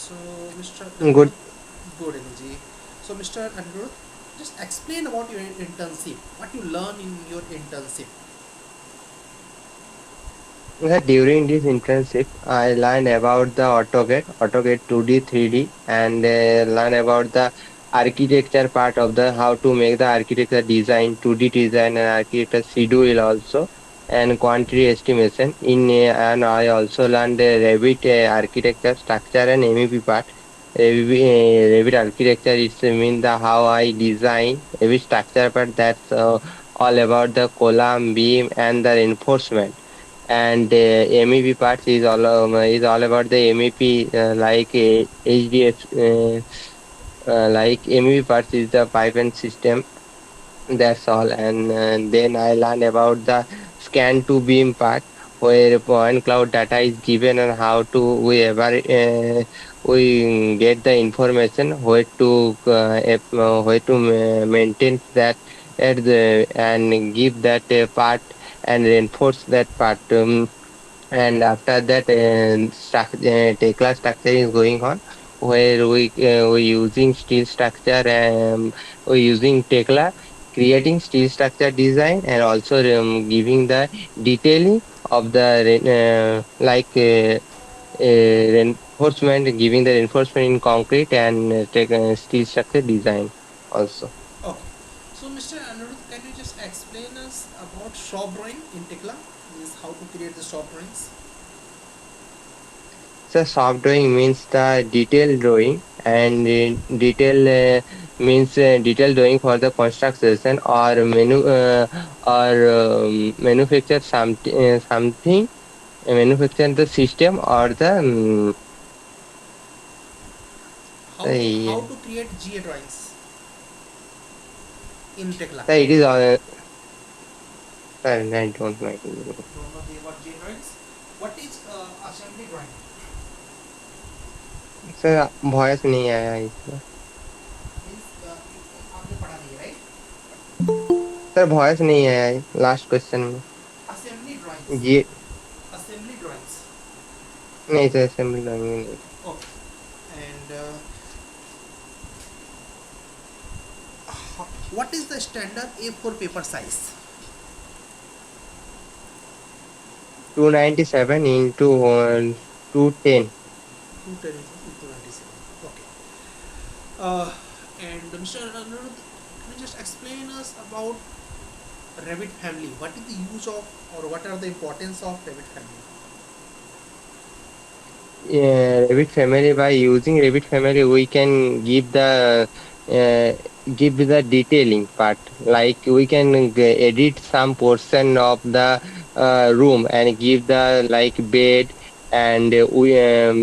So, Mr. Good. Anirudh, good energy. So, Mr. Anirudh, just explain about your internship. What you learn in your internship. During this internship, I learned about the AutoCAD 2D, 3D, and learn about the architecture part of the how to make the architecture design, 2D design, and architecture schedule also, and quantity estimation. And I also learned the Revit architecture structure and MEP part. Revit architecture is mean the how I design Revit structure part. That's all about the column, beam, and the reinforcement. And MEP parts is all about the MEP like HDF like MEP parts is the pipe and system. That's all. And then I learned about the scan to beam part, where point cloud data is given and how to we get the information where to maintain that at the and give that part and reinforce that part. And after that, Tekla structure is going on, where we using steel structure and we using Tekla, creating steel structure design and also giving the detailing of the reinforcement, giving the reinforcement in concrete and take steel structure design also. Okay. So, Mr. Anirudh, can you just explain us about shop drawing in Tekla? Means how to create the shop drawings. So soft drawing means the detailed drawing, and means detailed drawing for the construction or manufacture something, manufacture the system or the How the, to create GA drawings in Tekla? it is sorry, I don't know. Don't know the what GA drawings? What is assembly drawing? Sir voice नहीं आया इसमें. Means आपने पढ़ा नहीं है, right? Sir voice नहीं आया last question में. Assembly drawings. ये Assembly drawings. नहीं सर, असेंबली नहीं. Okay. And what is the standard A4 paper size? 297 into 210. 210 into 97. Okay. And Mr. Anirudh, can you just explain us about Revit family? What is the use of or what are the importance of Revit family? Revit family, by using Revit family, we can uh, give the detailing part. Like we can edit some portion of the room and give the like bed and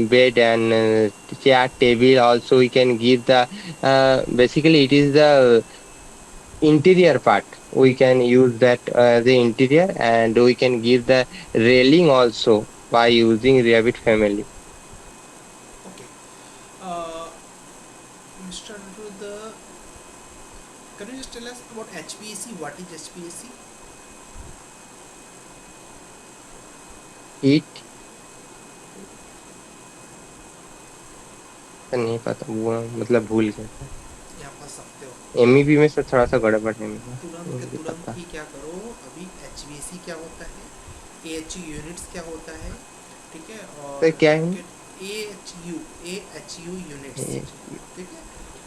bed and chair table. Also, we can give the basically it is the interior part. We can use that the interior, and we can give the railing also by using Revit family. Okay. Uh, Mr. Anirudh, can you just tell us about HVAC? What is HVAC? Heat का नहीं पता, वो मतलब भूल गया था. यहाँ फंस सकते हो. एमईबी में से थोड़ा सा गड़बड़ है मेरा, तुरंत के मुझे तुरंत पता. ही क्या करो, अभी HVAC क्या होता है, AHU यूनिट्स क्या होता है, ठीक है, तो और क्या है AHU यूनिट्स, ये? ठीक है,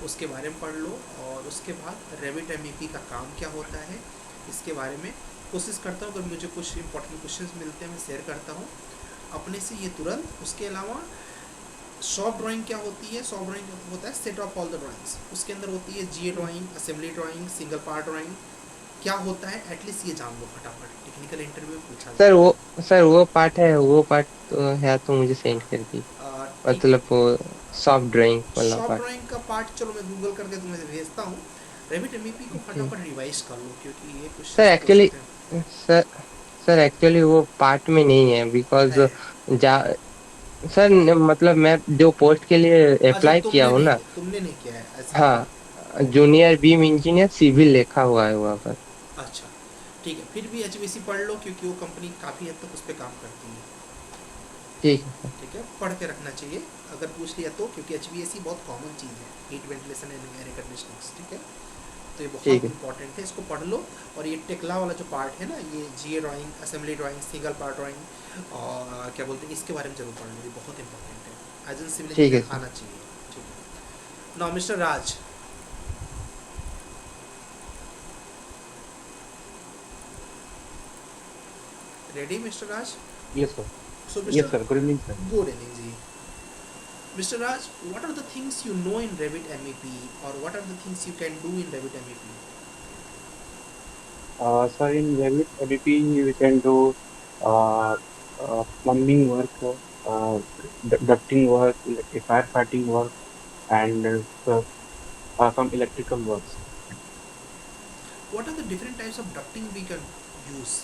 उसके बारे में पढ़ लो. और उसके बाद रेविट एमईपी का काम क्या होता है, इसके बारे में कोशिश करता हूँ. अगर मुझे कुछ इंपॉर्टेंट क्वेश्चंस मिलते हैं मैं शेयर करता हूँ अपने से ये तुरंत. उसके अलावा शॉप ड्राइंग क्या होती है? शॉप ड्राइंग होता है set of all the drawings. उसके अंदर होती है GA drawing, assembly drawing, single part drawing. क्या होता है एटलीस्ट ये जान लो फटाफट, टेक्निकल इंटरव्यू में पूछा सर जाता वो है. सर वो पार्ट है, वो पार्ट तो है, तो मुझे सेंड कर दी. ठीक. मतलब वो सॉफ्ट ड्राइंग वाला शॉप पार्ट. ड्राइंग का पार्ट चलो मैं गूगल करके तुम्हें भेजता हूँ. रेविट एमईपी को ओके. फटाफट रिवाइज कर लो क्योंकि ये सर क्वेश्चंस एक्चुअली पूछते हैं. सर सर एक्चुअली वो पार्ट में नहीं है, बिकॉज है. जा सर मतलब मैं जो पोस्ट के लिए अच्छा अप्लाई किया हूँ ना. तुमने नहीं किया है ऐसा. हाँ, जूनियर बीम इंजीनियर सिविल लिखा हुआ है वहाँ पर. अच्छा ठीक है, फिर भी एचवीसी पढ़ लो क्योंकि वो कंपनी काफ़ी हद तक उस पर काम करती है. ठीक है सर। ठीक है, पढ़ के रखना चाहिए अगर पूछ लिया तो, क्योंकि HVAC बहुत कॉमन चीज़ है, heat ventilation and air conditioning. ठीक है, तो ये ठीक बहुत है। इंपॉर्टेंट है, इसको पढ़ लो। और ये टेक्ला वाला जो पार्ट है ना, ये GA drawing, assembly drawing, single part drawing और क्या बोलते हैं, इसके बारे में जरूर पढ़ लो, ये बहुत इंपॉर्टेंट है, एज एन सिविल ठीक है इंजीनियर सर। आना चाहिए। ठीक है, now mister Raj, ready mister Raj? Yes sir. So yes mister, sir, good evening sir. Good evening ji. Mr. Raj, what are the things you know in Revit MEP, or what are the things you can do in Revit MEP? Sir, in Revit ABP, we can do uh, plumbing work, ducting work, firefighting work, and some electrical works. What are the different types of ducting we can use?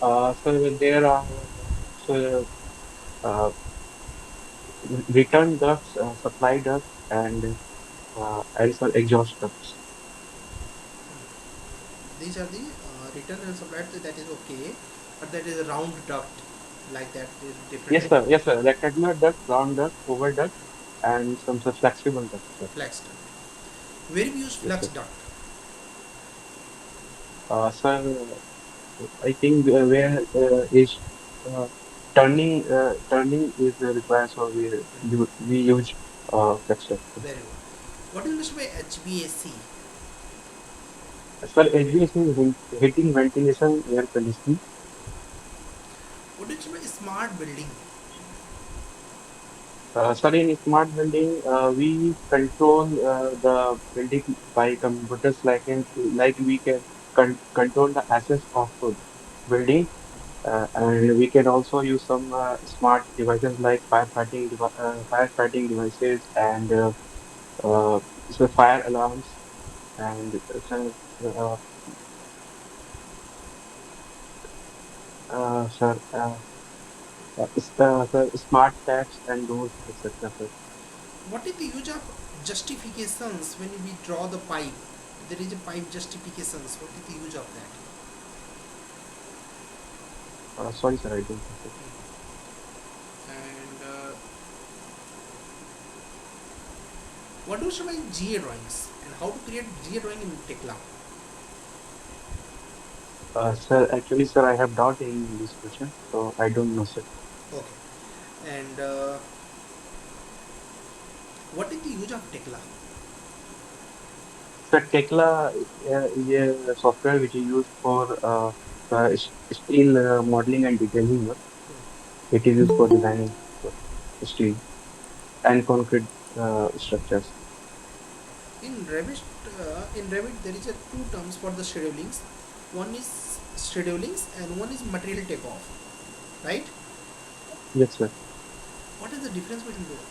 So there are so, uh, return ducts, supply ducts, and also exhaust ducts. These are the return and supplied, that is okay, but that is a round duct, like that is different Yes, type sir. of Yes, sir. Rectangular duct, round duct, oval duct, and some flexible duct, sir. flex duct. Where we use Yes, flex sir. duct? Sir, I think where is uh, turning is required, so we use flexor. Very good. What is meant by HVAC? As far as HVAC is heating, ventilation, air conditioning. What is meant by smart building? Sir, in smart building, we control the building by computers, like we can control the access of building. And we can also use some smart devices like firefighting devices and so fire alarms and uh, sir, sir, smart taps and doors, etc. Sir. What is the use of justifications when we draw the pipe? There is a pipe justifications. What is the use of that? Sorry, sir, I don't know, sir. And what do you mean GA drawings and how to create GA drawing in Tekla? Sir, actually, sir, I have doubt in this question, so I don't know, sir. Okay. And what is the use of Tekla? Sir, Tekla is a software which is used for steel modeling and detailing work. It is used for designing steel and concrete structures. In Revit there is a two terms for the schedulings. One is schedulings and one is material takeoff. Right? Yes, sir. What is the difference between both?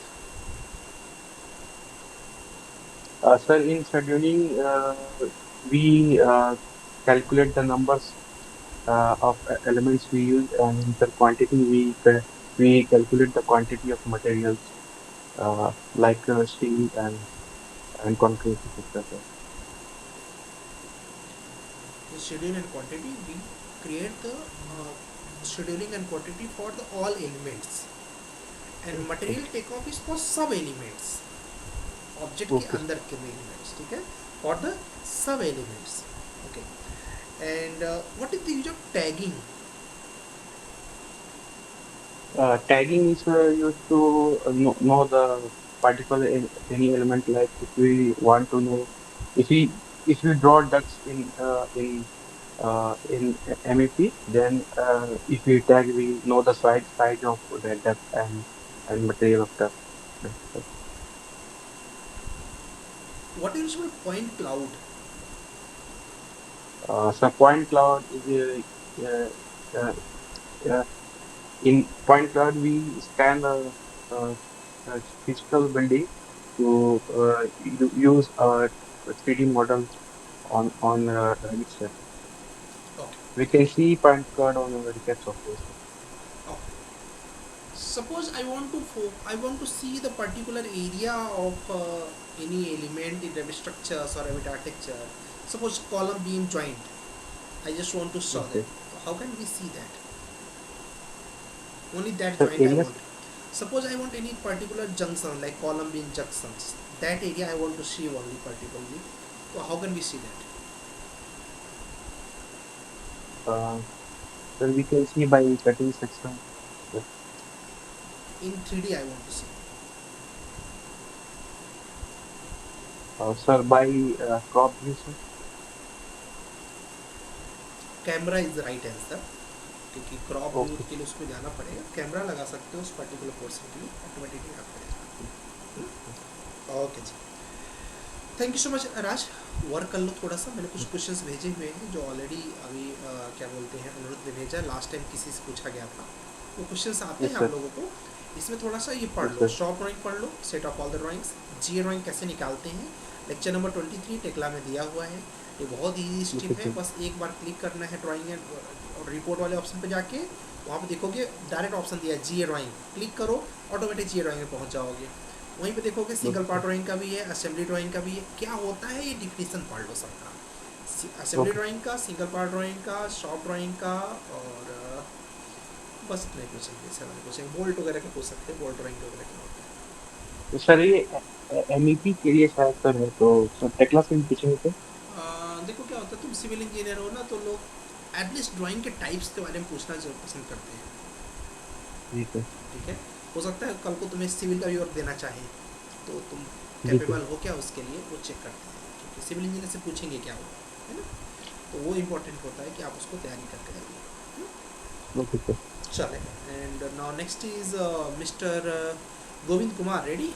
Sir, in scheduling, we calculate the numbers of elements we use, and in the quantity we calculate the quantity of materials like steel and concrete, etc. Sir. In schedule and quantity we create the scheduling and quantity for the all elements, and material takeoff is for सब elements, object के Okay. अंदर के elements, ठीक है, for the sub elements. Okay, and what is the use of tagging? Tagging is used to know the particular any element. Like if we want to know if we draw ducts in MEP, then if we tag, we know the size of the duct and material of duct. What is point cloud? So point cloud is uh, uh, in point cloud we scan a physical building to use a 3D model on Revit, sir. Okay, We can see point cloud on our Revit software, sir. Okay, suppose I want to see the particular area of any element in Revit structures or Revit architecture. Suppose column beam joint, I just want to saw Okay. that. How can we see that? only that Sir, joint I area, want. Suppose I want any particular junction like Columbian junctions, that area I want to see only particularly. So how can we see that? uh, sir, we can see by cutting section. Sir, In 3D I want to see. sir, by crop view, sir. Camera is the right answer, क्योंकि crop view Okay. के लिए उसको जाना पड़ेगा, camera लगा सकते हो उस पर्टिकुलर पोर्शन के लिए, ऑटोमेटिकली आप करेगा। Okay ji, thank you so much Raj. Work कर लो थोड़ा सा, मैंने कुछ क्वेश्चंस भेजे हुए हैं जो ऑलरेडी अभी क्या बोलते हैं अनुरुद्ध ने भेजा, लास्ट टाइम किसी से पूछा गया था, वो क्वेश्चंस आते Yes, हैं आप sir. लोगों को। इसमें थोड़ा सा ये पढ़ Yes, लो, sir. शॉर्ट ड्राइंग पढ़ लो, set of all the drawings, G drawing कैसे निकालते हैं, लेक्चर नंबर 23 टेक्ला में दिया हुआ है। ये बहुत ईजी स्टेप Okay, है, sir. बस एक बार क्लिक करना है ड्राइंग एंड और रिपोर्ट वाले ऑप्शन पे जाके, वहाँ पे देखोगे डायरेक्ट ऑप्शन दिया है जी ड्राइंग, क्लिक करो ऑटोमेटिक जी ड्राइंग में पहुँच जाओगे। वहीं पे देखोगे single Okay, part sir. Drawing का भी है, असेंबली ड्राइंग का भी है। क्या होता है ये डिफिनीशन पढ़ लो सबका, असेंबली Okay. ड्राइंग का, सिंगल पार्ट ड्राइंग का, शॉप ड्राइंग का, और बस इतने पूछेंगे, सेवन पूछेंगे, बोल्ट वगैरह का पूछ सकते हैं, बोल्ट ड्राइंग वगैरह का होता तो सर ये MEP के लिए शायद सर है, तो सर टेक्ला से भी पूछेंगे तो। है। देखो क्या होता है, तुम सिविल इंजीनियर हो ना, तो लोग एटलीस्ट ड्राइंग के टाइप्स के बारे में पूछना जो पसंद करते हैं। जी सर। ठीक है, हो सकता है कल को तुम्हें सिविल का भी वर्क देना चाहे, तो तुम जी सर। कैपेबल हो क्या उसके लिए, वो चेक करते हैं, क्योंकि सिविल इंजीनियर से पूछेंगे क्या वो, है ना, तो वो इम्पोर्टेंट होता है कि आप उसको तैयारी करके आइए। Okay sir. चले, and now next is mister Govind Kumar, ready?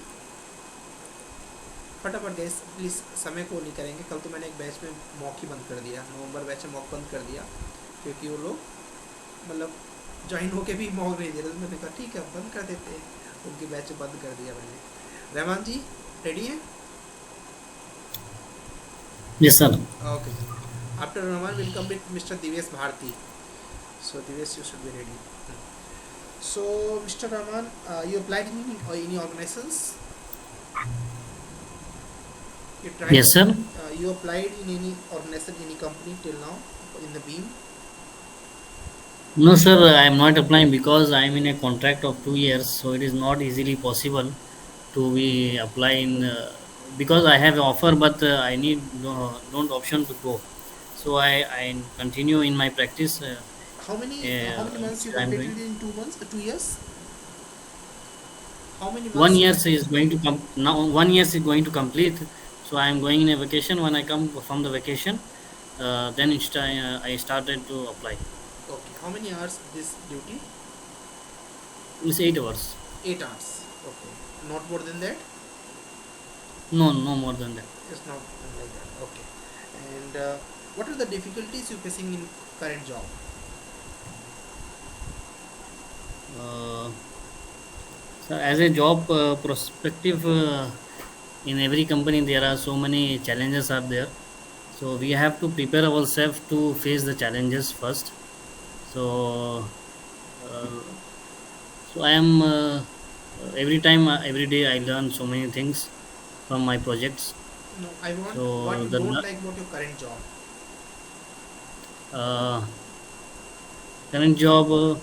फटाफट गैस प्लीज़, समय को नहीं करेंगे, कल तो मैंने एक बैच में मॉक ही बंद कर दिया, नवंबर बैच में मॉक बंद कर दिया, क्योंकि वो लोग मतलब ज्वाइन होके भी मॉक नहीं दे रहे, तो मैंने कहा ठीक है बंद कर देते हैं, उनकी बैच बंद कर दिया मैंने। रहमान जी रेडी हैं? Yes, sir. Okay, after Rahman will come with mister Divesh Bharti, so Divesh you should be ready. So mister Rahman, you applied in any organizations? You tried? Yes, sir. You applied in any organization, any company till now in the beam? No, sir, I am not applying because I am in a contract of 2 years, so it is not easily possible to be apply in because I have offer, but I need don't option to go. So I continue in my practice. How many months you I am completed doing in 2 months, 2 years? How many one months? year is going to come now. 1 year is going to complete. So I am going in a vacation. When I come from the vacation, then I started to apply. Okay. How many hours this duty? It's 8 hours. 8 hours. Okay. Not more than that. No, no more than that. It's not like that. Okay. And what are the difficulties you facing in current job? Uh, so as a job prospective in every company there are so many challenges are there, so we have to prepare ourselves to face the challenges first. So uh, so I am every time every day I learn so many things from my projects. No, I want what So you don't like about your current job. uh, current job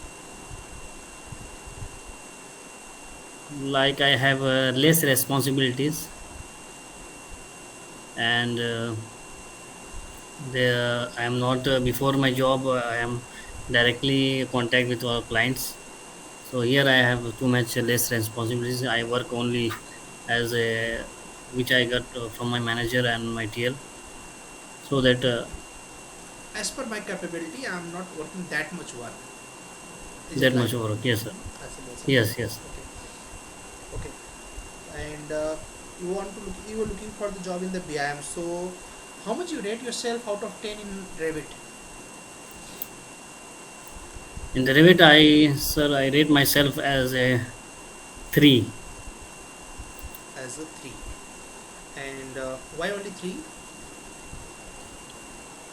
like I have less responsibilities, and I am not before my job. I am directly contact with our clients. So here I have too much less responsibilities. I work only as a which I got from my manager and my TL. So that As per my capability, I am not working that much work. Is it that like? much work. Yes, sir. As a basic. Yes, yes. Okay. Okay. And you were looking for the job in the BIM. So, how much you rate yourself out of 10 in Revit? In the Revit, I rate myself as a 3 As a 3. And why only 3?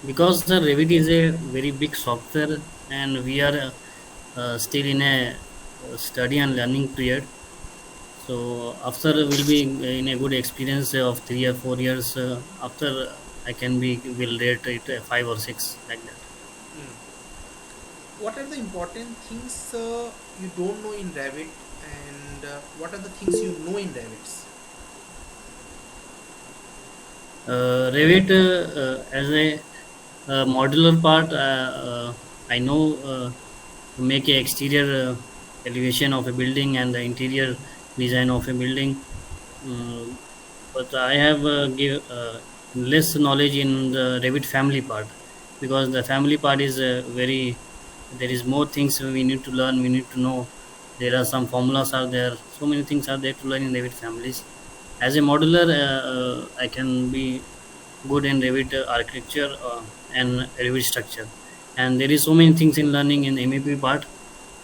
because the Revit is a very big software, and we are still in a study and learning period. So after we'll be in a good experience of 3 or 4 years. After I can be will rate it a 5 or 6 like that. Hmm. what are the important things you don't know in Revit, and what are the things you know in Revit? Revit as a modular part, I know to make a exterior elevation of a building and the interior design of a building. Mm, but I have less knowledge in the Revit family part, because the family part is very, there is more things we need to learn, we need to know. There are some formulas are there, so many things are there to learn in Revit families. As a modular, I can be good in Revit architecture and Revit structure, and there is so many things in learning in MEP part.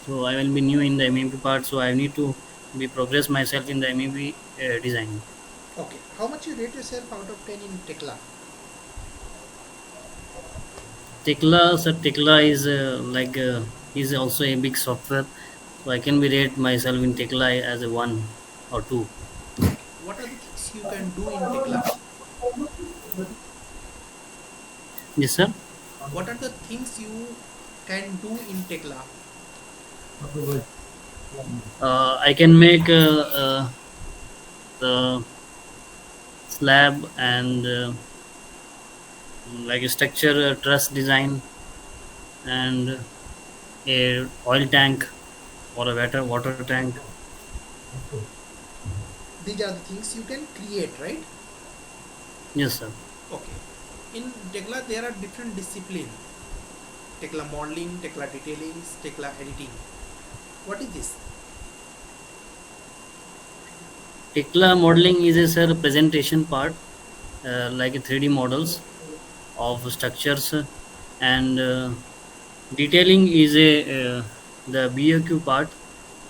So I will be new in the MEP part, so I need to be progress myself in the MEP designing. Okay, how much you rate yourself out of 10 in Tekla? Tekla, sir, Tekla is is also a big software, so I can be rate myself in Tekla as a 1 or 2. Okay, what are the things you can do in Tekla? Yes, sir. What are the things you can do in Tekla? I can make the slab and like a structure truss design and a oil tank or a water tank. These are the things you can create, right? Yes, sir. Okay. In Tekla, there are different disciplines. Tekla modeling, Tekla detailing, Tekla editing. What is this? Tekla modeling is a sir presentation part, like a 3D models of structures, and detailing is a the BOQ part.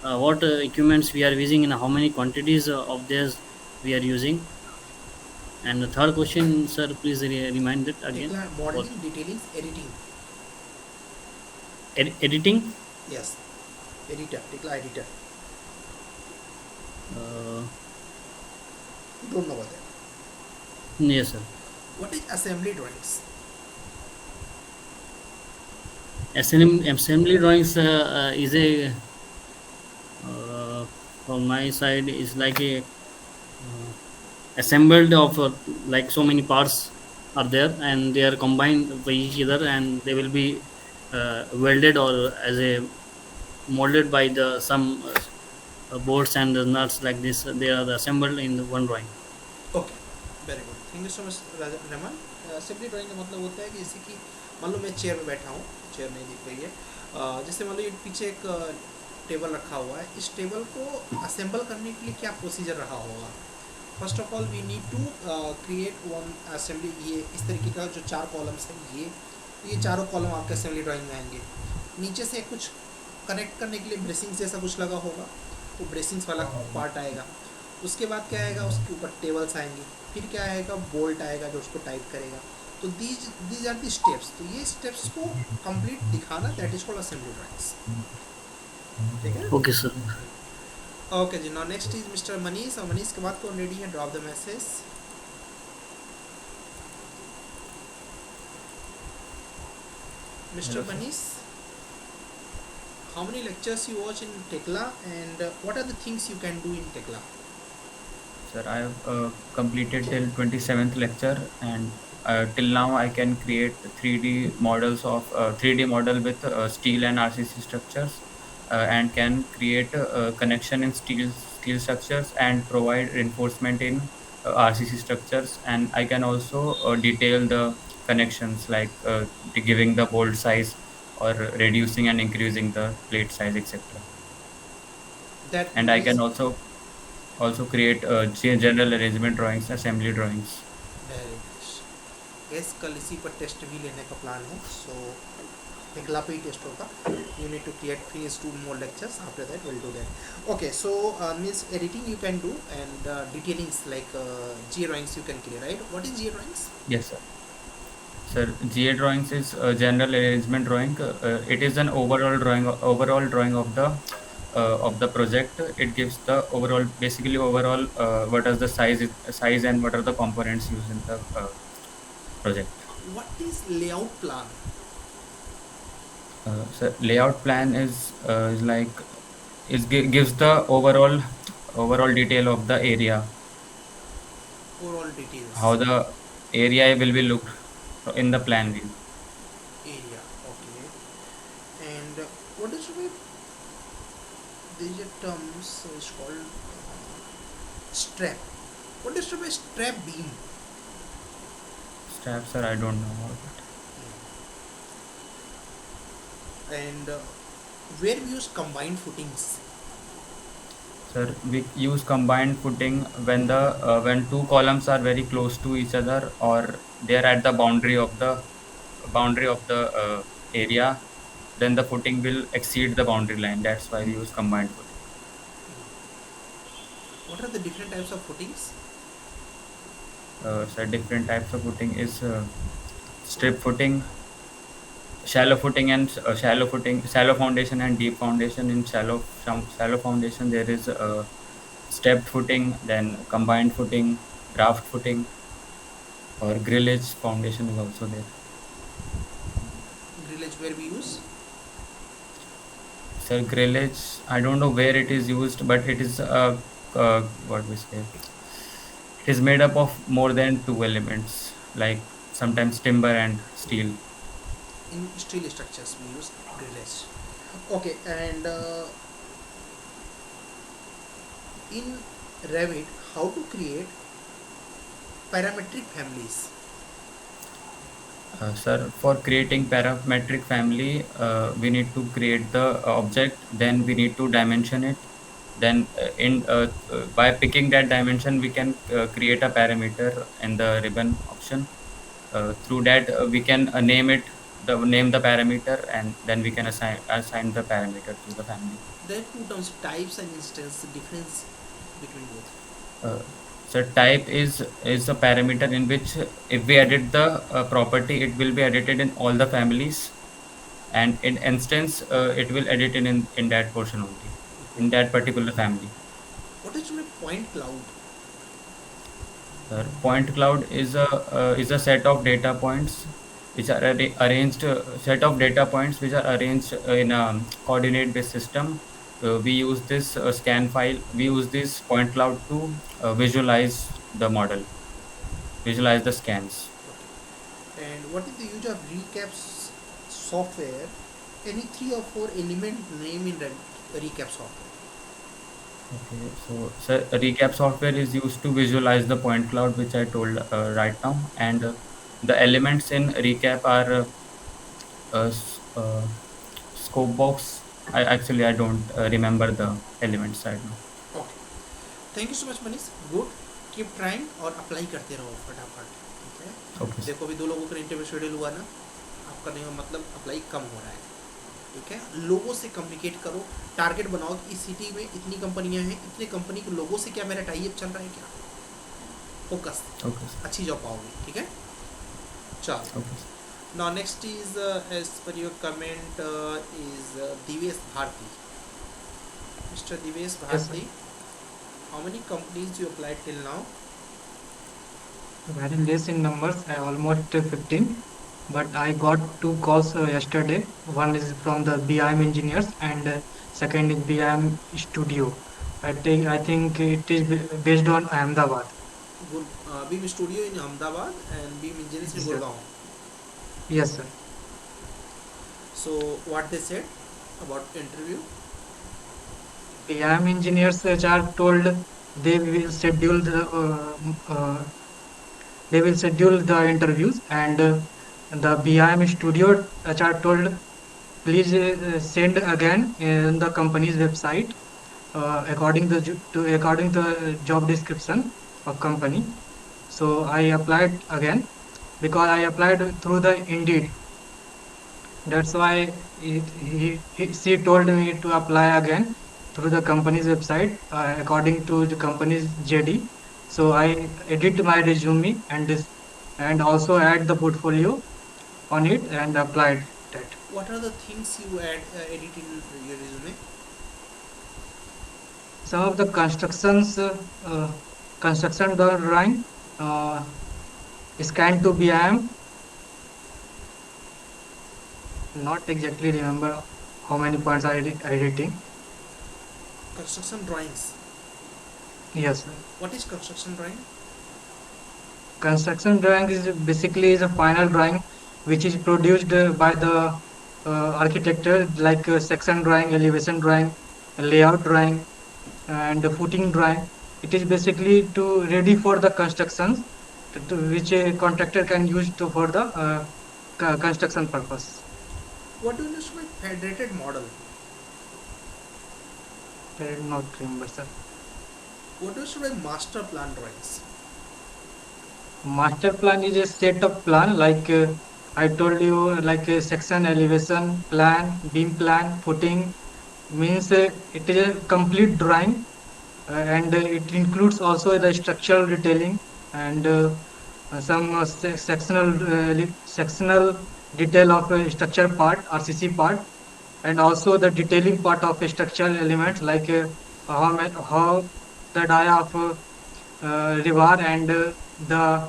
What equipments we are using and how many quantities of this we are using. And the third question, sir, please remind it again. Tekla What modeling, detailing, editing. editing? Yes, editor, Tekla editor. Uh, You don't know about that. yes, sir. What is assembly drawings? Assembly drawings is a from my side is like a assembled of like so many parts are there, and they are combined by each other, and they will be welded or as a molded by the some bolts and the nuts like this. They are assembled in the one drawing. Okay, very good, thank you so much Rahman. Assembly drawing का मतलब होता है कि जैसे कि मान लो मैं chair में बैठा हूँ, चेयर नहीं दिख रही है, जैसे मान लो ये पीछे एक टेबल रखा हुआ है, इस टेबल को असेंबल करने के लिए क्या प्रोसीजर रहा होगा. First of all we need to create one assembly. ये इस तरीके का जो 4 कॉलम्स हैं, ये चारों कॉलम आपके असेंबली ड्राइंग में आएंगे. नीचे से कुछ कनेक्ट करने के लिए ब्रेसिंग्स जैसा कुछ लगा होगा, तो ब्रेसिंग्स वाला पार्ट आएगा. उसके बाद क्या आएगा, उसके ऊपर टेबल्स आएंगे, फिर क्या आएगा, बोल्ट आएगा जो उसको टाइट करेगा. तो दीज आर दी स्टेप्स. तो ये स्टेप्स को कंप्लीट दिखाना, that is called assembly drawings. ठीक है. Okay, sir. Okay ji. Now next is mister Manish. और मनीष के बाद कौन रेडी है? Drop the message. Mister Manish, how many lectures you watch in Tekla, and what are the things you can do in Tekla? Sir, I have completed till 27th lecture, and till now I can create 3D models of 3D model with steel and RCC structures, and can create connection in steel structures and provide reinforcement in RCC structures, and I can also detail the connections like giving the bolt size or reducing and increasing the plate size, etc. That And I can is also create general arrangement drawings, assembly drawings. very nice. Yes, कल इसी पर test भी लेने का plan है. सो Tekla पे ही test होगा. You need to create finish 2 more lectures. After that we'll do that. Okay, so means editing you can do, and detailings like GA drawings you can create, right? What is GA drawings? Yes, sir. Sir, GA drawings is a general arrangement drawing. It is an overall drawing of the project. It gives the basically overall, what is the size and what are the components used in the project. What is layout plan? So layout plan is like gives the overall detail of the area, Overall details. how the area will be looked in the plan view. Area. Okay. And what is the these are terms is called strap. What is the strap beam? Straps, sir, I don't know about it. And where we use combined footings. Sir, we use combined footing when the when two columns are very close to each other, or they are at the boundary of the area. Then the footing will exceed the boundary line. That's why we use combined footing. What are the different types of footings? So different types of footing is strip footing, shallow footing, and shallow foundation and deep foundation. In shallow foundation, there is stepped footing, then combined footing, raft footing, or grillage foundation is also there. Grillage where we use. So grillage, I don't know where it is used, but it is what we say. It is made up of more than two elements, like sometimes timber and steel. In steel structures we use grillage. Okay, and in Revit, how to create parametric families? Sir, for creating parametric family, we need to create the object, then we need to dimension it. Then, by picking that dimension, we can create a parameter in the ribbon option. Through that, we can name the parameter, and then we can assign the parameter to the family. There are two terms, types and instance. The difference between both. Uh, so type is a parameter in which if we edit the property, it will be edited in all the families, and in instance, it will edit in that portion only, in that particular family. What is my point cloud? Point cloud is a set of data points which are arranged set of data points which are arranged in a coordinate based system. We use this scan file. We use this point cloud to visualize the model, visualize the scans. Okay. And what is the use of recaps software? Any three or four element name in the recap software? Okay, so recap software is used to visualize the point cloud, which I told right now, and the elements in recap are uh, s- uh, scope box. I don't remember the elements right now. Okay. Thank you so much Manish. Good. Keep trying और apply करते रहो फटाफट. ठीक है. Okay, sir. देखो अभी 2 लोगों का इंटरव्यू शेड्यूल हुआ ना. आपका नहीं मतलब अप्लाई कम हो रहा है. ठीक है. लोगों से कम्युनिकेट करो. टारगेट बनाओ कि इस सिटी में इतनी कंपनियां हैं, इतने कंपनी के लोगों से क्या मेरा टाई अप चल रहा है क्या. फोकस. Okay, sir. अच्छी जॉब पाओगे. ठीक है. चलो. Okay, sir. Now next is as per your comment is Divesh Bharti. Mr. Divesh Yes, sir. Bharti, how many companies you applied till now? Very less in numbers, almost 15. But I got 2 calls yesterday. One is from the BIM engineers and second is BIM studio. I think it is based on Ahmedabad. Beam Studio in Ahmedabad and Beam Engineers in Yes, sir. Gurgaon. Yes, sir. So what they said about the interview? BIM engineers HR told they will schedule the interviews, and the BIM studio HR told please send again in the company's website according to the job description of company. So I applied again because I applied through the Indeed. That's why she told me to apply again through the company's website according to the company's JD. So I edit my resume and also add the portfolio on it and applied that. What are the things you edit in your resume? Some of the construction drawing, scan to BIM, not exactly remember how many points are editing. Construction drawings. Yes, sir. What is construction drawing? Construction drawing is basically is a final drawing which is produced by the architecture, like section drawing, elevation drawing, layout drawing, and the footing drawing. It is basically to ready for the constructions, which a contractor can use to for the construction purpose. What do you understand by federated model? I did not remember, sir. What do you understand by master plan drawings? Master plan is a set of plan, like I told you, like a section, elevation plan, beam plan, footing. Means it is a complete drawing, and it includes also the structural detailing and some sectional detail of structure part, RCC part, and also the detailing part of a structural elements, like how the dia of rebar and the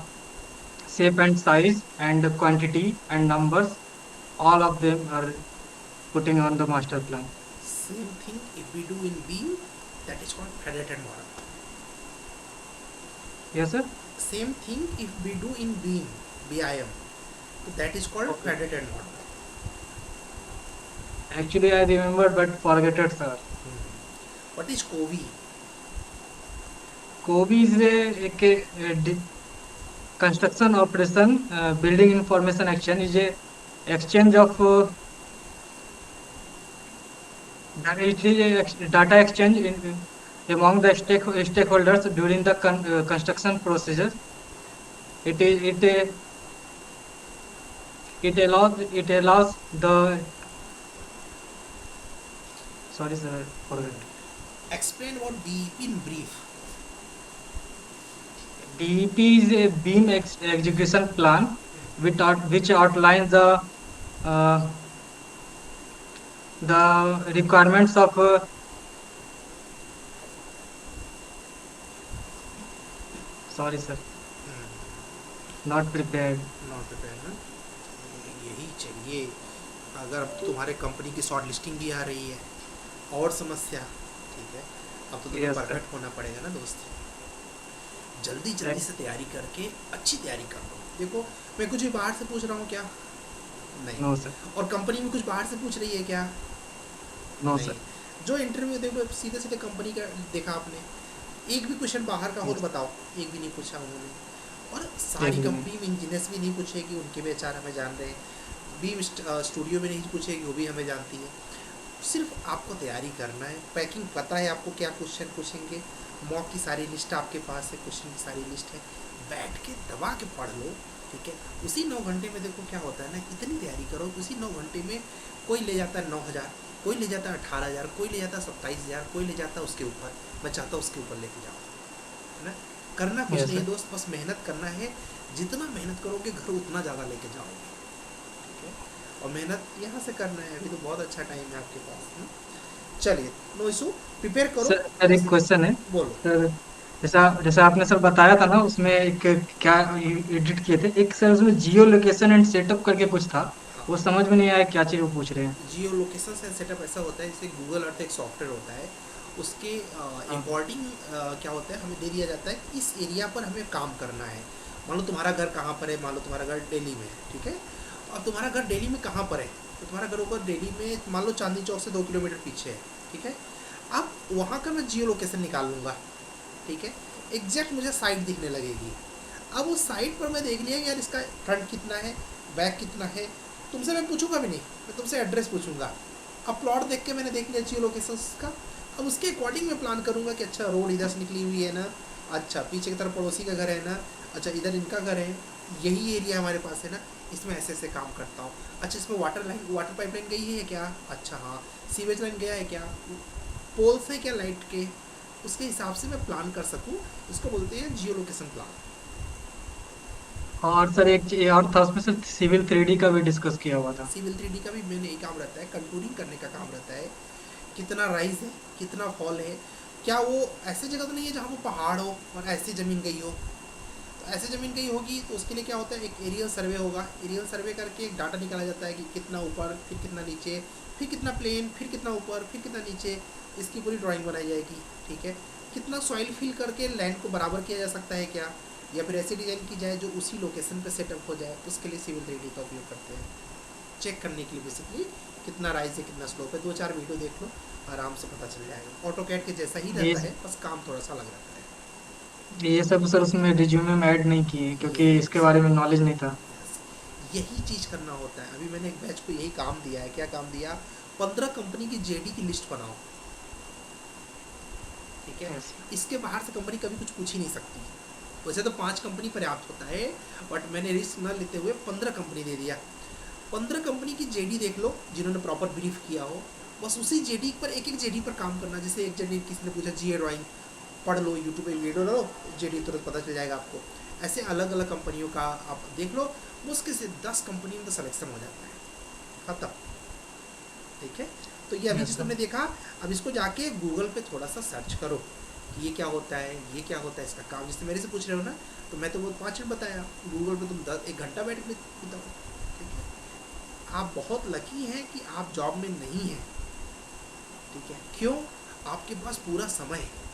shape and size and the quantity and numbers, all of them are putting on the master plan. Same thing if we do in beam, that is called federated model. Yes, sir. Same thing if we do in beam, BIM, so that is called Okay. federated model. Actually, I remember but forget it, sir. What is COVI? COBI is a construction operation, building information action is a exchange of it is a data exchange among the stakeholders during the construction procedure. It is it allows the sorry sir, I forgot. Explain about BEP in brief. DEP is a beam execution plan which outlines uh, the requirements of sorry sir, not prepared. Not prepare ना, यही चाहिए। अगर अब तुम्हारे company की short listing भी आ रही है और समस्या, ठीक है, अब तो तुम्हें Yes, sir. परफेक्ट होना पड़ेगा ना दोस्त। जल्दी जल्दी से तैयारी करके अच्छी तैयारी कर लो। देखो मैं कुछ भी बाहर से पूछ रहा हूँ क्या? नहीं। नो सर, और कंपनी भी कुछ बाहर से पूछ रही है क्या? नो नहीं। सर। जो इंटरव्यू देखो सीधे सीधे कंपनी का देखा आपने, एक भी क्वेश्चन बाहर का हो तो Yes. बताओ, एक भी नहीं पूछा उन्होंने। और सारी एक भी नहीं। कंपनी में इंजीनियर्स भी नहीं पूछेगी, उनके भी एचआर हमें जान रहे हैं, बीम स्टूडियो में नहीं पूछेगी, वो भी हमें जानती है। सिर्फ आपको तैयारी करना है, पैकिंग पता है आपको क्या क्वेश्चन पूछेंगे, मॉक की सारी लिस्ट आपके पास है, क्वेश्चन की सारी लिस्ट है, बैठ के दबा के पढ़ लो, ठीक है। उसी 9 घंटे में देखो क्या होता है ना, इतनी तैयारी करो, उसी 9 घंटे में कोई ले जाता है 9,000, कोई ले जाता है 18,000, कोई ले जाता है 27,000, कोई ले जाता है उसके ऊपर। मैं चाहता हूँ उसके ऊपर लेके जाओ, है ना। करना कुछ Yes, नहीं है sir. दोस्त, बस मेहनत करना है। जितना मेहनत करोगे घर उतना ज़्यादा लेके जाओगे, ठीक है। और मेहनत यहाँ से करना है, अभी तो बहुत अच्छा टाइम है आपके पास, है ना? चलिए, नो इशू, प्रिपेयर करो। सर एक क्वेश्चन है बोलो। सर, जैसा जैसा आपने सर बताया था ना, उसमें एक क्या एडिट किए थे, एक सर उसमें जियो लोकेशन एंड सेटअप करके कुछ था, वो समझ में नहीं आया क्या चीज़ वो पूछ रहे हैं। जियो लोकेशन से सेटअप ऐसा होता है, जैसे गूगल अर्थ एक सॉफ्टवेयर होता है, उसके अकॉर्डिंग क्या होता है, हमें दे दिया जाता है इस एरिया पर हमें काम करना है। मान लो तुम्हारा घर कहाँ पर है, मान लो तुम्हारा घर दिल्ली में है, ठीक है। अब तुम्हारा घर दिल्ली में कहाँ पर है, तो तुम्हारा घर होगा दिल्ली में, मान लो चांदनी चौक से 2 किलोमीटर पीछे है, ठीक है। अब वहाँ का मैं जियो लोकेशन निकाल लूँगा, ठीक है, एग्जैक्ट मुझे साइट दिखने लगेगी। अब उस साइट पर मैं देख लिया कि यार इसका फ्रंट कितना है, बैक कितना है, तुमसे मैं पूछूंगा भी नहीं, मैं तुमसे एड्रेस पूछूंगा। अब प्लॉट देख के मैंने देख लिया जियो लोकेशन का, अब उसके अकॉर्डिंग मैं प्लान करूंगा कि अच्छा रोड इधर से निकली हुई है ना, अच्छा पीछे की तरफ पड़ोसी का घर है ना, अच्छा इधर इनका घर है, यही एरिया हमारे पास है ना, इसमें ऐसे ऐसे काम करता हूँ। अच्छा इसमें वाटर पाइपलाइन गई है क्या, अच्छा हाँ, सीवेज लाइन गया है क्या, पोल्स है क्या लाइट के, उसके हिसाब से मैं प्लान कर सकूँ। इसको बोलते हैं जियो लोकेशन प्लान। और सर एक चीज और था उसमें, सर सिविल 3D का भी डिस्कस किया हुआ था। सिविल 3D का भी मेन यही काम रहता है, कंटूरिंग करने का काम रहता है, कितना राइज है, कितना फॉल है, क्या वो ऐसी जगह तो नहीं है जहाँ वो पहाड़ हो और ऐसी ज़मीन गई हो, तो ऐसे ज़मीन कहीं होगी तो उसके लिए क्या होता है, एक एरियल सर्वे होगा। एरियल सर्वे करके एक डाटा निकाला जाता है कि कितना ऊपर, फिर कितना नीचे, फिर कितना प्लेन, फिर कितना ऊपर, फिर कितना नीचे, इसकी पूरी ड्राइंग बनाई जाएगी। ठीक है, कितना सॉइल फिल करके लैंड को बराबर किया जा सकता है क्या, या फिर ऐसी डिज़ाइन की जाए जो उसी लोकेशन पे सेटअप हो जाए, उसके लिए सिविल 3D का उपयोग करते हैं। चेक करने के लिए बेसिकली कितना राइज है कितना स्लोप है, 2-4 वीडियो देख लो, आराम से पता चल जाएगा। ऑटोकैड के जैसा ही ये रहता है, बस काम थोड़ा सा अलग रहता है। ये सब सर उसमें रिज्यूमे में ऐड नहीं किए क्योंकि इसके Yes. बारे में नॉलेज नहीं था। यही चीज़ करना होता है। अभी मैंने एक बैच को यही काम दिया है। क्या काम दिया, 15 कंपनी की जेडी की लिस्ट बनाओ। ठीक है, Yes. इसके बाहर से कंपनी कभी कुछ पूछ ही नहीं सकती। वैसे तो 5 कंपनी पर्याप्त होता है, बट मैंने रिस्क न लेते हुए 15 कंपनी दे दिया। 15 कंपनी की जेडी देख लो जिन्होंने प्रॉपर ब्रीफ किया हो, बस उसी जेडी पर एक एक जेडी पर काम करना। जैसे एक जेडी किसी ने पूछा GA ड्राइंग, पढ़ लो, यूट्यूब पे वीडियो लो, जेडी तुरंत पता चल जाएगा आपको। ऐसे अलग अलग कंपनियों का आप देख लो, मुश्किल से 10 कंपनी में तो सिलेक्शन हो जाता है, खत्म। ठीक है, तो ये अभी Yes, जिसको sir. हमने देखा, अब इसको जाके गूगल पे थोड़ा सा सर्च करो कि ये क्या होता है, ये क्या होता है, इसका काम। जैसे मेरे से पूछ रहे हो ना, तो मैं तो वो 5 मिनट बताया, गूगल पे तुम 1 घंटा बैठ के बताओ। ठीक है, आप बहुत लकी हैं कि आप जॉब में नहीं हैं। ठीक है, क्यों, आपके पास पूरा समय है।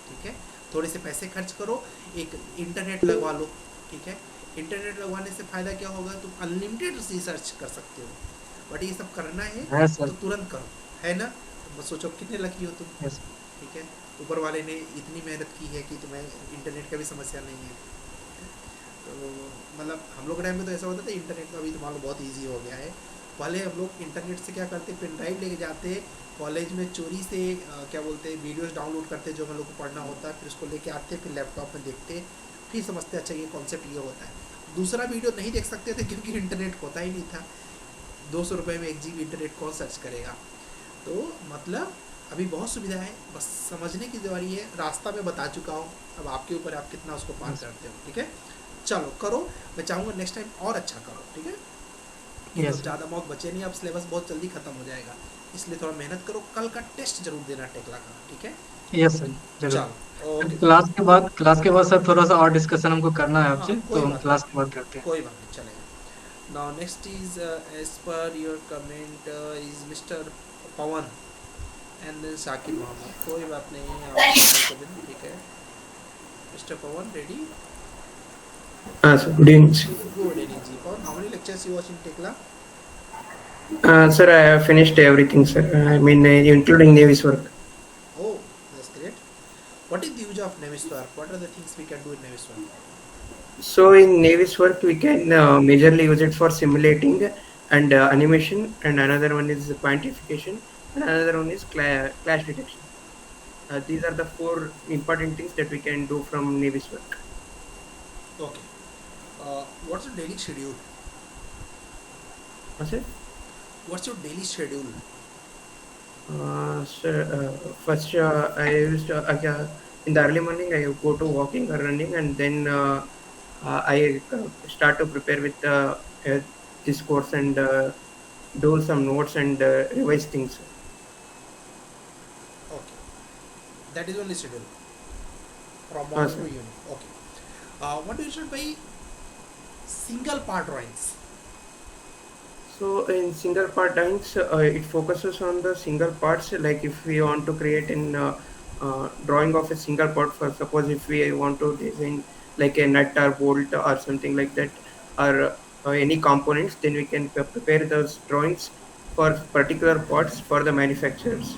ठीक है, थोड़े से पैसे खर्च करो, एक इंटरनेट लगवा लो। ठीक है, इंटरनेट लगवाने से फ़ायदा क्या होगा, तुम अनलिमिटेड रिसर्च कर सकते हो। बट ये सब करना है है सर। तो तुरंत करो, है ना। तो बस सोचो कितने लकी हो तुम। Yes. ठीक है, ऊपर वाले ने इतनी मेहनत की है कि तुम्हें इंटरनेट का भी समस्या नहीं है। तो मतलब हम लोग के टाइम में तो ऐसा होता था, इंटरनेट का भी तो मान लो बहुत ईजी हो गया है। पहले हम लोग इंटरनेट से क्या करते, पेन ड्राइव लेके जाते, कॉलेज में चोरी से क्या बोलते हैं, वीडियोस डाउनलोड करते जो हम लोग को पढ़ना होता है, फिर उसको लेके आते, फिर लैपटॉप में देखते, फिर समझते अच्छा ये कॉन्सेप्ट ये होता है। दूसरा वीडियो नहीं देख सकते थे क्योंकि इंटरनेट होता ही नहीं था। 200 रुपये में 1 GB इंटरनेट कौन सर्च करेगा। तो मतलब अभी बहुत सुविधा है, बस समझने की जरूरी है। रास्ता मैं बता चुका हूँ, अब आपके ऊपर आप कितना उसको पार करते हो। ठीक है, चलो करो, मैं चाहूँगा नेक्स्ट टाइम और अच्छा करो। ठीक है, ये Yes, तो sir. ज़्यादा मौत बचे नहीं, अब सिलेबस बहुत जल्दी ख़त्म हो जाएगा, इसलिए थोड़ा मेहनत करो। कल का टेस्ट जरूर देना टेक्ला का। ठीक है, Yes, sir. जरूर। चलो ओके। क्लास के बाद सर थोड़ा सा और डिस्कशन हमको करना है हाँ, आपसे, कोई तो हम बात क्लास नहीं, के बाद करते हैं। कोई बात नहीं, चलेगा। Now next is as per your comment is mister Pawan and then Shakib Mohammad. कोई बात नहीं, आप ठीक है। Mister Pawan ready? Sir, good evening, sir. Good evening, ji. Pawan, how many lectures you watch in Tekla? Sir, I have finished everything, sir. I mean, including Navy's work. Oh, that's great. What is the use of Naviswork? What are the things we can do in Naviswork? So, in Navy's work, we can majorly use it for simulating and animation, and another one is quantification, and another one is clash detection. These are the 4 important things that we can do from Navy's work. Okay. What's your daily schedule? Sir? What's your daily schedule? Sir, first I used in the early morning I go to walking or running, and then I start to prepare with this course and do some notes and revise things. Okay. That is only schedule. From Sir. morning to evening. Okay. What do you should by single part drawings? So in single part drawings, it focuses on the single parts. Like if we want to create an drawing of a single part, for suppose if we want to design like a nut or bolt or something like that, or any components, then we can prepare those drawings for particular parts for the manufacturers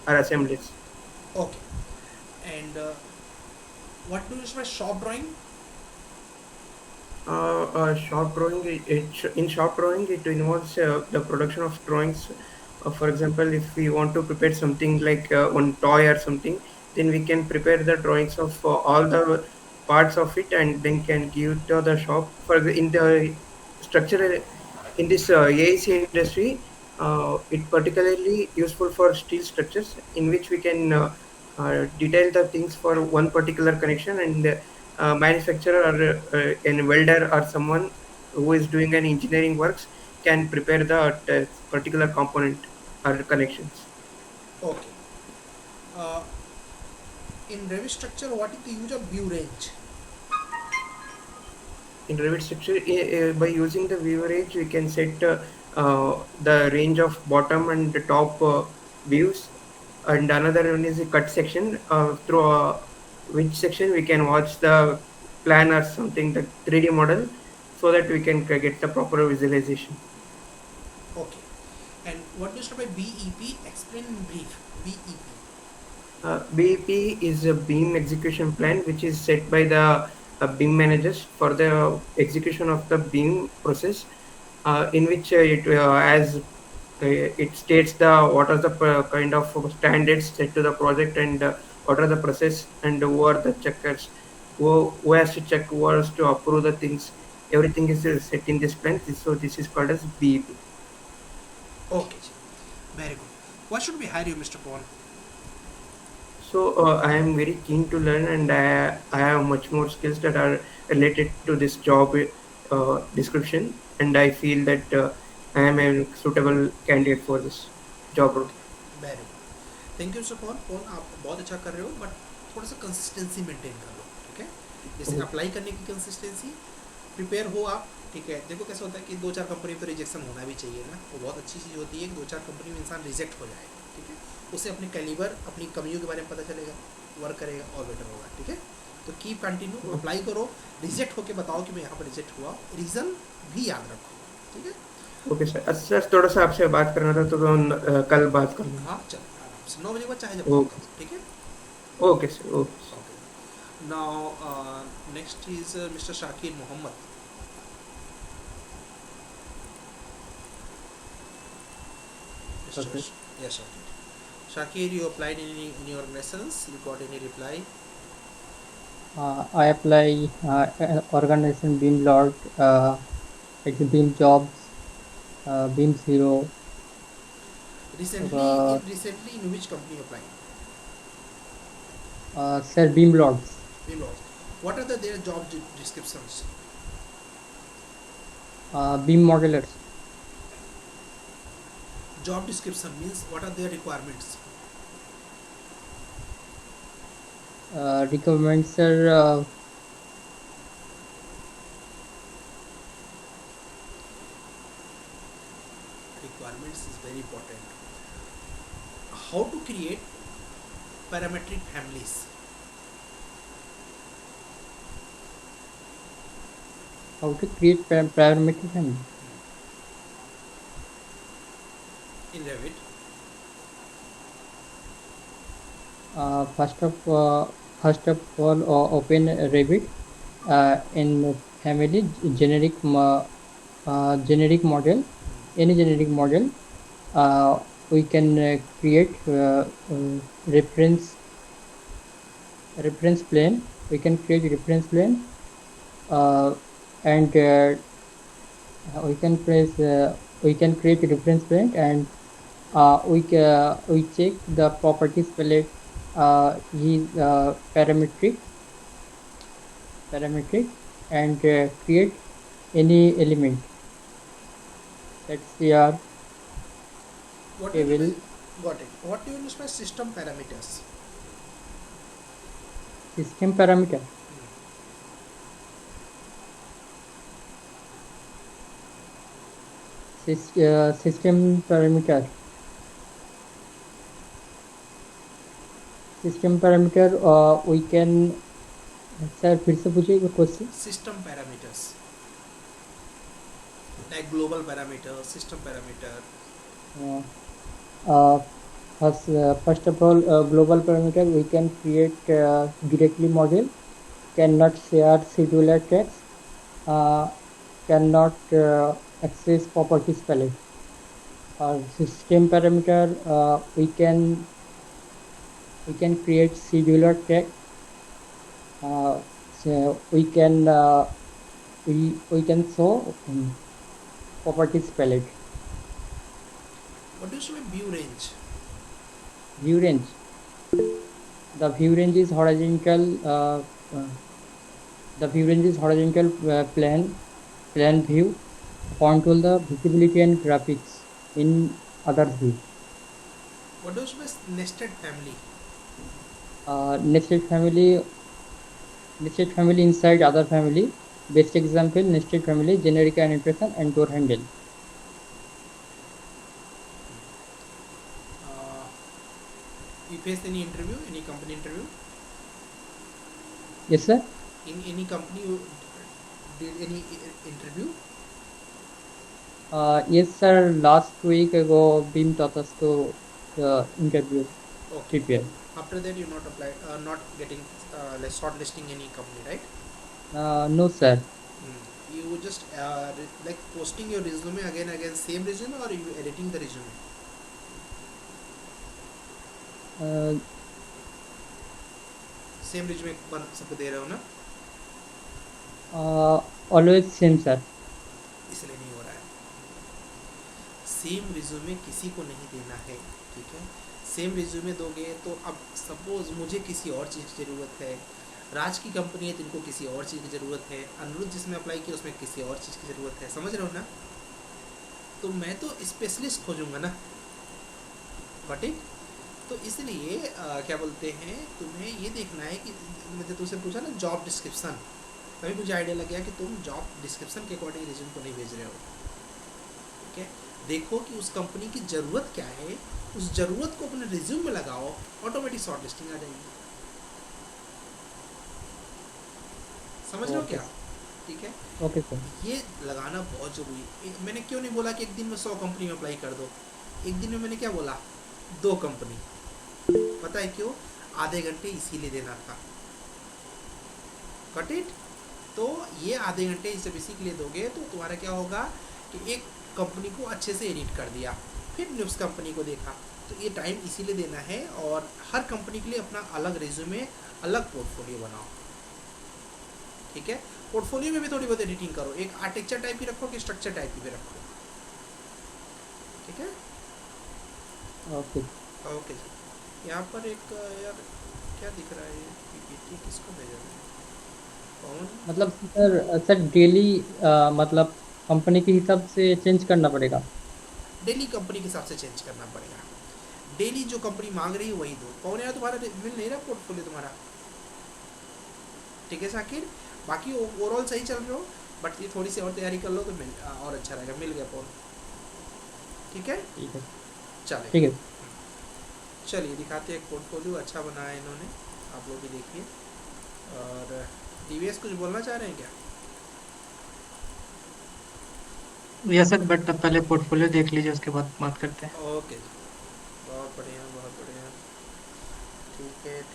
or assemblies. Okay. And what do you use by shop drawing? Shop drawing, in shop drawing, it involves the production of drawings. For example, if we want to prepare something like one toy or something, then we can prepare the drawings of all the parts of it and then can give to the shop. In the structure in this AIC industry, it particularly useful for steel structures in which we can detail the things for one particular connection, and manufacturer or a welder or someone who is doing an engineering works can prepare the particular component or connections. Okay. In Revit structure, what is the use of view range? In Revit structure, by using the view range, we can set the range of bottom and the top views, and another one is a cut section through which section we can watch the plan or something, the 3D model, so that we can get the proper visualization. Okay. And what do you mean by BEP? Explain in brief. BEP. BEP is a beam execution plan which is set by the beam managers for the execution of the beam process, in which it states the what are the kind of standards set to the project, and what are the process, and who are the checkers, who has to check, who has to approve the things. Everything is set in this plan. So this is called as BEP. Okay. Very good. Why should we hire you, Mr. Pawan? So I am very keen to learn, and I have much more skills that are related to this job description, and I feel that I am a suitable candidate for this job role. Very good. Thank you mister Pawan. Pawan आप बहुत अच्छा कर रहे हो, but थोड़ा सा consistency maintain कर लो. ठीक है. जैसे अप्लाई करने की कंसिस्टेंसी, प्रिपेयर हो आप. ठीक है. देखो कैसा होता है कि 2-4 कंपनी में तो रिजेक्शन होना भी चाहिए ना. वो बहुत अच्छी चीज़ होती है कि 2-4 कंपनी में इंसान रिजेक्ट हो जाएगा. ठीक है. उससे अपने कैलिबर, अपनी कमियों के बारे में पता चलेगा, वर्क करेगा और बेटर होगा. ठीक है. तो कीप कंटिन्यू, अप्लाई करो, रिजेक्ट होके बताओ कि मैं यहाँ पर रिजेक्ट हुआ, रीज़न भी याद रखो. ठीक है. Okay sir. सर थोड़ा सा आपसे बात करना था, तो कल बात कर लूँगा. हाँ चलो आराम से 9 बजे बाद चाहे जब ओके. करो. ठीक है. Okay sir. Okay. Now, next is Mr. Shakir Mohammed. Mr. Okay. Yes, Shakir. Shakir, you applied in any organizations? You got any reply? I apply organization Beam Lord, it's Beam Jobs, Beam Zero. Recently, in which company you applied? Sir, Beam Lords. Beamlords. What are their job descriptions? Beam Modelers. Job description means what are their requirements? Requirements are Requirements is very important. How to create parametric families? how to create parametric family. In Revit. First of all, open Revit in family generic model. Any generic model, we can create reference plane. We can create reference plane, and we can create a reference plane, and we check the properties palette is parametric, and create any element. Let's see our What do you mean table. by, got it. What do you mean by system parameters? System parameter. System parameter. System parameter. We can. Sir फिर से पूछिए question. System parameters. Like global parameter, system parameter. First of all, global parameter we can create directly model, cannot share scheduler text, cannot access properties palette. System parameter we can create scheduler text. So we can show properties palette. What do you mean by view range? View range. The view range is horizontal. The view range is horizontal plan view. Control the visibility and graphics in other view. What do you mean by nested family? nested family inside other family. Best example, nested family, generic annotation and door handle. You faced any interview, any company interview? Yes, sir. In any company you did any interview? Yes, sir. Last week ago, BIM taught us to interview Okay. prepare. After that you not applied, not getting like shortlisting any company, right? No, sir. You just like posting your resume again, same resume, or you editing the resume? Uh, same resume पर सबको दे रहे हो ना? always same, sir. इसलिए नहीं हो रहा है. सेम रिज्यूमे किसी को नहीं देना है, ठीक है? सेम रिज्यूमे दोगे तो अब सपोज मुझे किसी और चीज़ की ज़रूरत है, राज की कंपनी है तो इनको किसी और चीज़ की ज़रूरत है, अनुरुद्ध जिसमें अप्लाई किया उसमें किसी और चीज़ की ज़रूरत है, समझ रहे हो ना? तो मैं तो स्पेशलिस्ट खोजूंगा ना, बट तो इसलिए क्या बोलते हैं, तुम्हें ये देखना है कि मुझे तुमसे पूछा ना जॉब डिस्क्रिप्शन, तभी मुझे आइडिया लग गया कि तुम जॉब डिस्क्रिप्शन के अकॉर्डिंग रिज्यूम को नहीं भेज रहे हो, ठीक है? देखो कि उस कंपनी की ज़रूरत क्या है, उस ज़रूरत को अपने रिज्यूम में लगाओ, ऑटोमेटिक शॉर्ट लिस्टिंग आ जाएगी. समझ रहे हो क्या? ठीक है, Okay, sir. ये लगाना बहुत ज़रूरी है. मैंने क्यों नहीं बोला कि एक दिन में 100 कंपनी में अप्लाई कर दो, एक दिन में मैंने क्या बोला, 2 कंपनी. पता है क्यों? आधे घंटे इसीलिए देना था. Cut it. तो ये आधे घंटे जब इसी के लिए दोगे तो तुम्हारा क्या होगा कि एक कंपनी को अच्छे से एडिट कर दिया, फिर नेक्स्ट कंपनी को देखा. तो ये टाइम इसीलिए देना है, और हर कंपनी के लिए अपना अलग रिज्यूमे, अलग पोर्टफोलियो बनाओ, ठीक है? पोर्टफोलियो में भी थोड़ी बहुत एडिटिंग करो, एक आर्किटेक्चर टाइप की रखो कि स्ट्रक्चर टाइप की भी रखो, ठीक है? Okay. ओके जी. यहाँ पर एक यार क्या दिख रहा है, पीपीटी किसको भेजा है, कौन? मतलब सर डेली मतलब कंपनी के हिसाब से चेंज करना पड़ेगा. डेली कंपनी के हिसाब से चेंज करना पड़ेगा. डेली जो कंपनी मांग रही है वही दो. कौन यार तुम्हारा मिल नहीं रहा पोर्टफोलियो तुम्हारा, ठीक है शाकिर? बाकी ओवरऑल सही चल रहे हो, बट ये थोड़ी सी और तैयारी कर लो तो मिल और अच्छा रहेगा. मिल गया फोन, ठीक है? ठीक है. चलिए ठीक है. चलिए दिखाते हैं. एक पोर्टफोलियो अच्छा बनाया है इन्होंने, आप लोग भी देखिए. और डीवीएस कुछ बोलना चाह रहे हैं क्या? यस सर, बट पहले पोर्टफोलियो देख लीजिए, उसके बाद बात करते हैं. ओके जी, बहुत बढ़िया बहुत बढ़िया. ठीक है जी.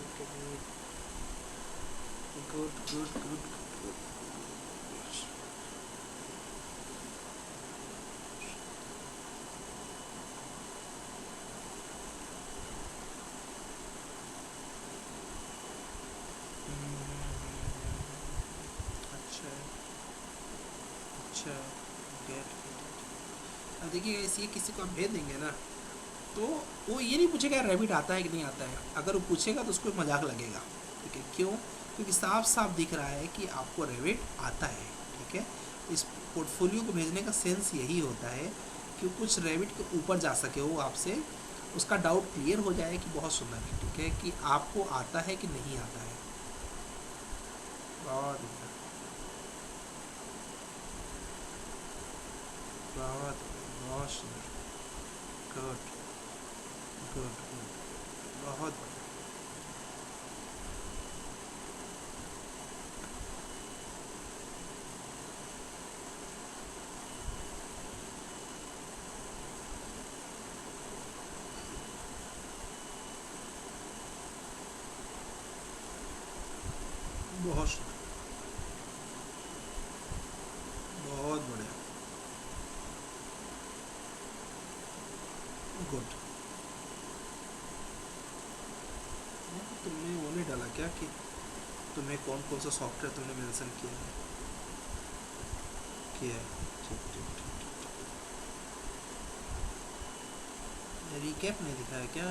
Good good good. अच्छा अच्छा. गेट. अब देखिए ये किसी को आप भेज देंगे ना, तो वो ये नहीं पूछेगा रैबिट आता है कि नहीं आता है. अगर वो पूछेगा तो उसको मजाक लगेगा, ठीक है? क्यों? क्योंकि साफ साफ दिख रहा है कि आपको रैबिट आता है, ठीक है? इस पोर्टफोलियो को भेजने का सेंस यही होता है कि कुछ रैबिट के ऊपर जा सके वो आपसे, उसका डाउट क्लियर हो जाए कि बहुत सुंदर है, ठीक है? कि आपको आता है कि नहीं आता है. बहुत बहुत बहुत सुंदर. Good good good. बहुत बढ़िया. बहुत सुंदर. बहुत बढ़िया. गुड. तुमने वो नहीं डाला क्या कि तुम्हें कौन कौन सा सॉफ्टवेयर तुमने मेंशन किया है? किया है. ठीक ठीक ठीक. रिकैप नहीं दिखाया क्या?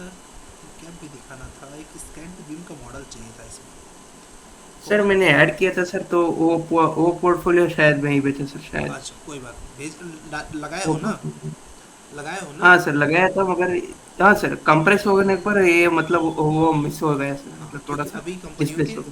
रिकैप भी दिखाना था. एक स्कैन टू बीम का मॉडल चाहिए था इसमें. सर मैंने ऐड किया था सर, तो वो पोर्टफोलियो शायद वहीं पे था सर, शायद. अच्छा कोई बात. भेज लगाए हो ना? लगाए हो ना? हाँ सर लगाया था, मगर हाँ सर, कंप्रेस होने पर ये मतलब वो मिस हो गया सर, हाँ, मतलब थोड़ा क्योंकि सा अभी कंपनियों डिस्प्लेस के हो गया।